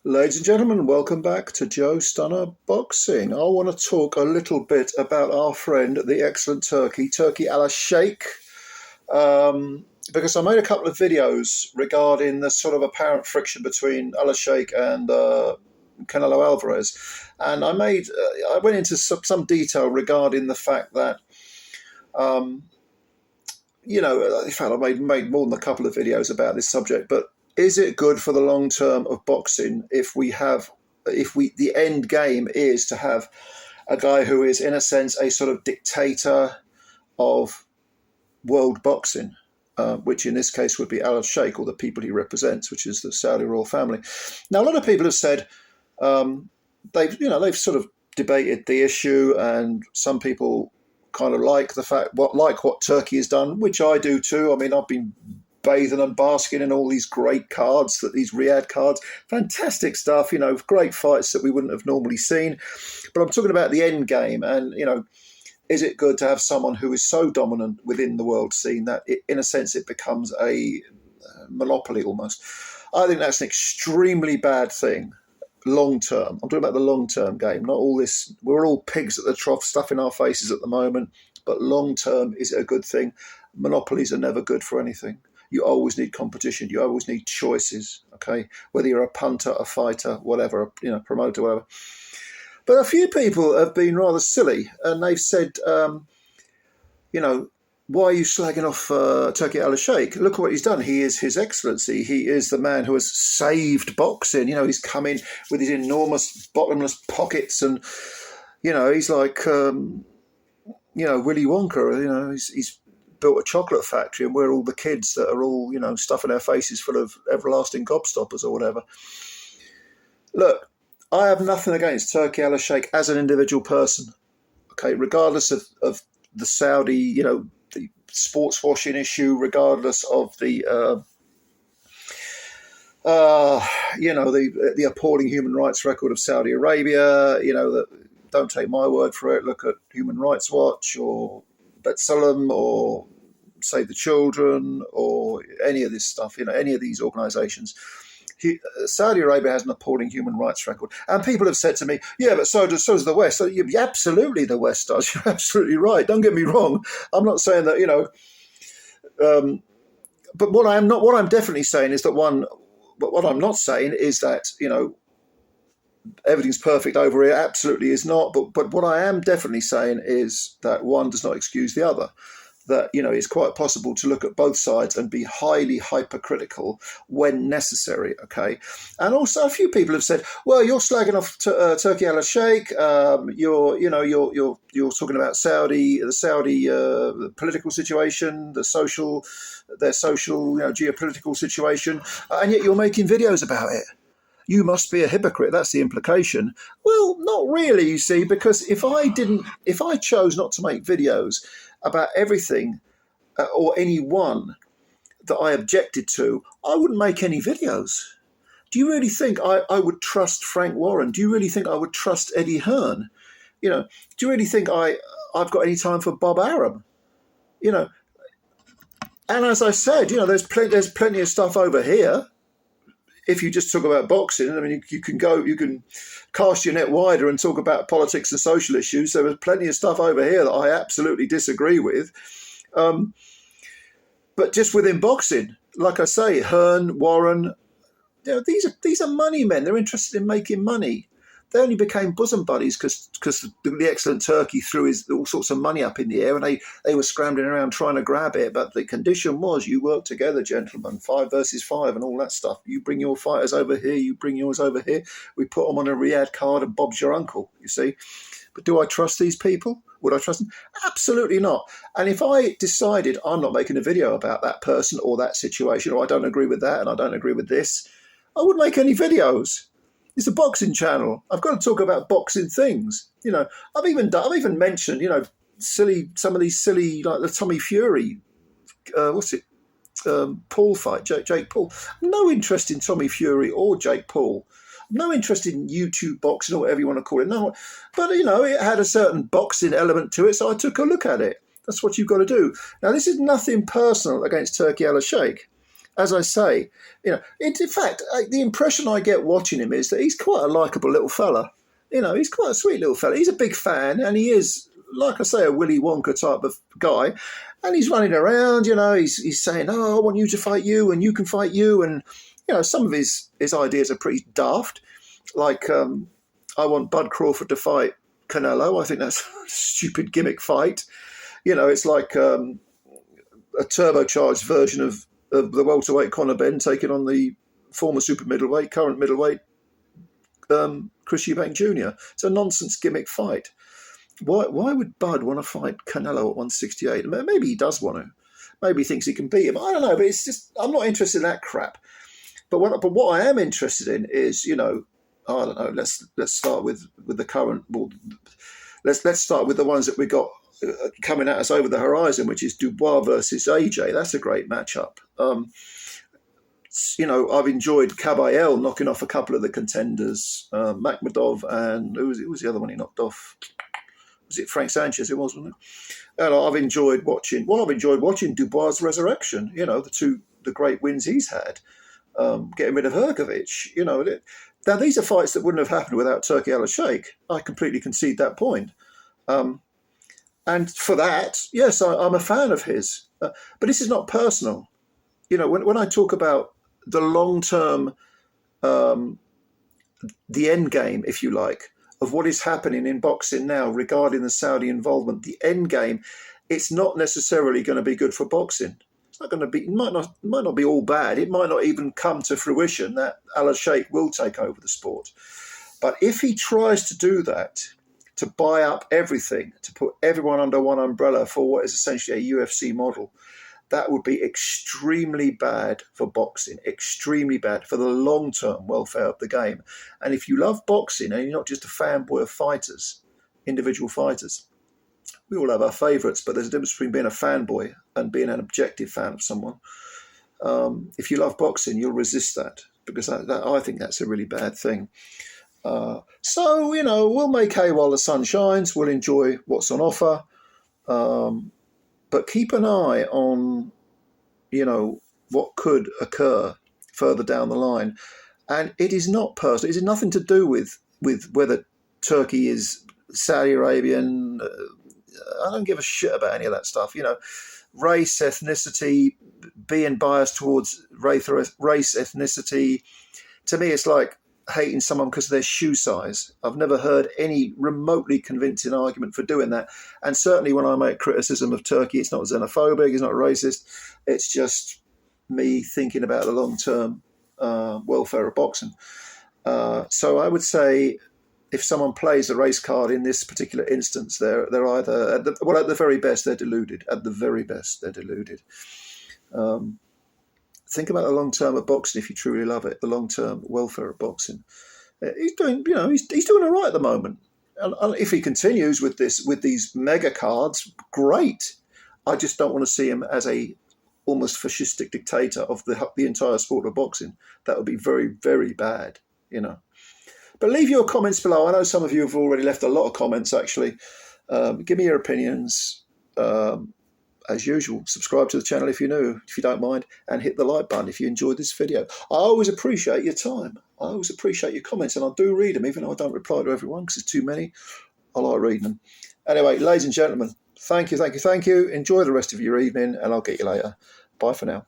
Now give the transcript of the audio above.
Ladies and gentlemen, welcome back to Joe Stunner Boxing. I want to talk a little bit about our friend, the excellent Turkey Alashikh, because I made a couple of videos regarding the sort of apparent friction between Alashikh and Canelo Alvarez, and I went into some detail regarding the fact that in fact, I made more than a couple of videos about this subject, but is it good for the long term of boxing if the end game is to have a guy who is, in a sense, a sort of dictator of world boxing, which in this case would be Al-Sheikh, or the people he represents, which is the Saudi royal family. Now, a lot of people have said they've sort of debated the issue, and some people kind of like what Turkey has done, which I do too. I mean, I've been bathing and basking in all these great cards, these Riyadh cards, fantastic stuff, great fights that we wouldn't have normally seen. But I'm talking about the end game, and is it good to have someone who is so dominant within the world scene that in a sense it becomes a monopoly almost? I think that's an extremely bad thing long term. I'm talking about the long term game, not all this. We're all pigs at the trough, stuffing our faces at the moment, but long term, is it a good thing? Monopolies are never good for anything. You always need competition. You always need choices, okay? Whether you're a punter, a fighter, whatever, promoter, whatever. But a few people have been rather silly, and they've said, why are you slagging off Turkey Alashikh? Look at what he's done. He is His Excellency. He is the man who has saved boxing. He's come in with his enormous bottomless pockets, and, he's like, Willy Wonka. He's built a chocolate factory, and we're all the kids that are all, stuffing our faces full of everlasting gobstoppers or whatever. Look, I have nothing against Turkey Alashikh as an individual person, okay, regardless of the Saudi, the sports washing issue, regardless of the the appalling human rights record of Saudi Arabia. Don't take my word for it. Look at Human Rights Watch or B'Tselem or Save the Children or any of this stuff, any of these organisations. Saudi Arabia has an appalling human rights record. And people have said to me, yeah, but so does the West. So, absolutely the West does. You're absolutely right. Don't get me wrong. I'm not saying that, but what I'm definitely saying is that what I'm not saying is that, everything's perfect over here. Absolutely is not. But what I am definitely saying is that one does not excuse the other. That, it's quite possible to look at both sides and be highly hypercritical when necessary, okay? And also a few people have said, well, you're slagging off Turkey Alashikh, you're talking about the Saudi political situation, their social, geopolitical situation, and yet you're making videos about it. You must be a hypocrite. That's the implication. Well, not really, you see, because if I chose not to make videos about everything or anyone that I objected to, I wouldn't make any videos. Do you really think I would trust Frank Warren? Do you really think I would trust Eddie Hearn? Do you really think I've got any time for Bob Arum? And as I said, there's plenty of stuff over here. If you just talk about boxing, I mean, you can cast your net wider and talk about politics and social issues. There was plenty of stuff over here that I absolutely disagree with. But just within boxing, like I say, Hearn, Warren, these are money men. They're interested in making money. They only became bosom buddies because the excellent Turkey threw all sorts of money up in the air, and they were scrambling around trying to grab it. But the condition was you work together, gentlemen, 5 versus 5 and all that stuff. You bring your fighters over here, you bring yours over here. We put them on a Riyadh card and Bob's your uncle, you see. But do I trust these people? Would I trust them? Absolutely not. And if I decided I'm not making a video about that person or that situation, or I don't agree with that and I don't agree with this, I wouldn't make any videos. It's a boxing channel. I've got to talk about boxing things. I've even mentioned, some of these silly, like the Tommy Fury, Paul fight, Jake Paul. No interest in Tommy Fury or Jake Paul. No interest in YouTube boxing or whatever you want to call it. No, but it had a certain boxing element to it, so I took a look at it. That's what you've got to do. Now, this is nothing personal against Turkey Alashikh. as I say, in fact, the impression I get watching him is that he's quite a likable little fella. He's quite a sweet little fella. He's a big fan, and he is, like I say, a Willy Wonka type of guy. And he's running around, he's saying, "Oh, I want you to fight you, and you can fight you." And, some of his ideas are pretty daft. Like, I want Bud Crawford to fight Canelo. I think that's a stupid gimmick fight. It's like a turbocharged version of the welterweight Conor Benn taking on the former super middleweight, current middleweight Chris Eubank Jr. It's a nonsense gimmick fight. Why would Bud want to fight Canelo at 168? Maybe he does want to. Maybe he thinks he can beat him. I don't know, but it's just, I'm not interested in that crap. But what I am interested in is, I don't know. Let's start with the current. Well, let's start with the ones that we got coming at us over the horizon, which is Dubois versus AJ. That's a great matchup. I've enjoyed Kabayel knocking off a couple of the contenders, Makhmudov, and who was the other one he knocked off? Was it Frank Sanchez? It was, wasn't it? And I've enjoyed watching Dubois' resurrection. The great wins he's had, getting rid of Herkovic. Now these are fights that wouldn't have happened without Turkey Alashikh. I completely concede that point. And for that, yes, I'm a fan of his. But this is not personal. When I talk about the long-term, the end game, if you like, of what is happening in boxing now regarding the Saudi involvement, the end game, it's not necessarily going to be good for boxing. It's not going to be. It might not be all bad. It might not even come to fruition that Al-Sheikh will take over the sport. But if he tries to do that, to buy up everything, to put everyone under one umbrella for what is essentially a UFC model, that would be extremely bad for boxing, extremely bad for the long-term welfare of the game. And if you love boxing and you're not just a fanboy of fighters, individual fighters, we all have our favourites, but there's a difference between being a fanboy and being an objective fan of someone. If you love boxing, you'll resist that, because I think that's a really bad thing. So, we'll make hay while the sun shines. We'll enjoy what's on offer. But keep an eye on, what could occur further down the line. And it is not personal. It has nothing to do with whether Turkey is Saudi Arabian. I don't give a shit about any of that stuff. Race, ethnicity, being biased towards race, ethnicity. To me, it's like hating someone because of their shoe size. I've never heard any remotely convincing argument for doing that. And certainly when I make criticism of Turkey, it's not xenophobic, it's not racist. It's just me thinking about the long-term welfare of boxing. So I would say if someone plays a race card in this particular instance, they're either, at the very best, they're deluded. At the very best, they're deluded. Think about the long term of boxing if you truly love it. The long term welfare of boxing. He's doing, he's doing all right at the moment. And if he continues with these mega cards, great. I just don't want to see him as a almost fascistic dictator of the entire sport of boxing. That would be very, very bad. But leave your comments below. I know some of you have already left a lot of comments. Actually, give me your opinions. As usual, subscribe to the channel if you're new, if you don't mind, and hit the like button if you enjoyed this video. I always appreciate your time. I always appreciate your comments, and I do read them, even though I don't reply to everyone because it's too many. I like reading them. Anyway, ladies and gentlemen, thank you. Enjoy the rest of your evening, and I'll get you later. Bye for now.